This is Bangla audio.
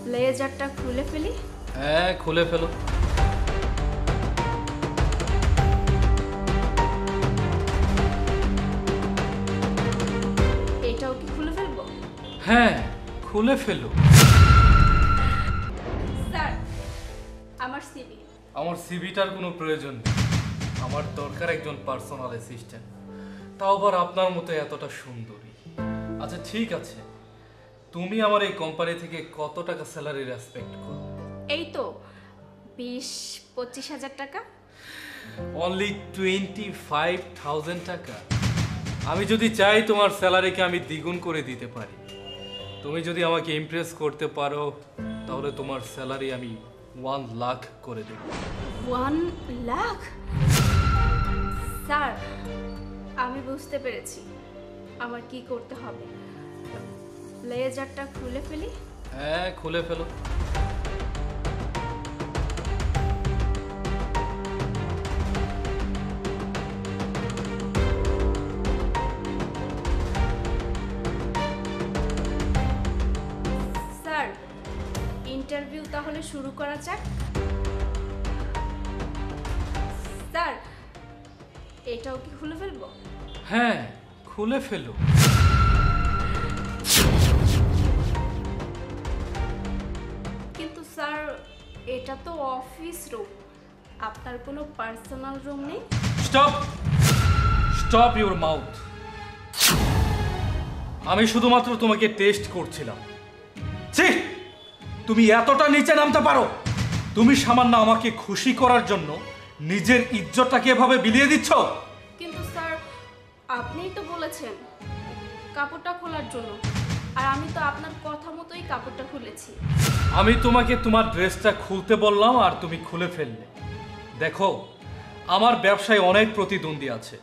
ব্লেজারটা খুলে ফেলি। হ্যাঁ, খুলে ফেলো। এটাও কি খুলে ফেলবো? হ্যাঁ, খুলে ফেলো। স্যার, আমার সিভি। আমার সিভিটার কোনো প্রয়োজন নেই। আমার দরকার একজন পার্সোনাল অ্যাসিস্ট্যান্ট, তাও আবার আপনার মতো এতটা সুন্দরী। আচ্ছা ঠিক আছে, তুমি আমার এই কোম্পানি থেকে কত টাকা স্যালারি রেসপেক্ট করো? এই তো 20-25 হাজার টাকা। অনলি 25,000 টাকা? আমি যদি চাই তোমার স্যালারিকে আমি দ্বিগুণ করে দিতে পারি। তুমি যদি আমাকে ইমপ্রেস করতে পারো তাহলে তোমার স্যালারি আমি 1 লাখ করে দেব। 1 লাখ? স্যার, আমি বুঝতে পেরেছি আমার কি করতে হবে। ব্লেজারটা খুলে ফেলি। হ্যাঁ, খুলে ফেলো। স্যার, ইন্টারভিউ তাহলে শুরু করা যাক। স্যার, এটাও কি খুলে ফেলবো? হ্যাঁ, খুলে ফেলো। কিন্তু স্যার, এটা তো অফিস রুম, আপনার কোনো পার্সোনাল রুম নেই? Stop stop your mouth. আমি শুধুমাত্র তোমাকে টেস্ট করছিলাম। ছি, তুমি এতটা নিচে নামতে পারো? তুমি সামান্য আমাকে খুশি করার জন্য নিজের ইজ্জতটাকে এভাবে বিলিয়ে দিচ্ছ? কিন্তু স্যার, আপনিই তো বলেছেন কাপড়টা খোলার জন্য, আর আমি তো আপনার কথা মতোই কাপড়টা খুলেছি। আমি তোমাকে তোমার ড্রেসটা খুলতে বললাম আর তুমি খুলে ফেললে। দেখো, আমার ব্যবসায় অনেক প্রতিদ্বন্দ্বী আছে।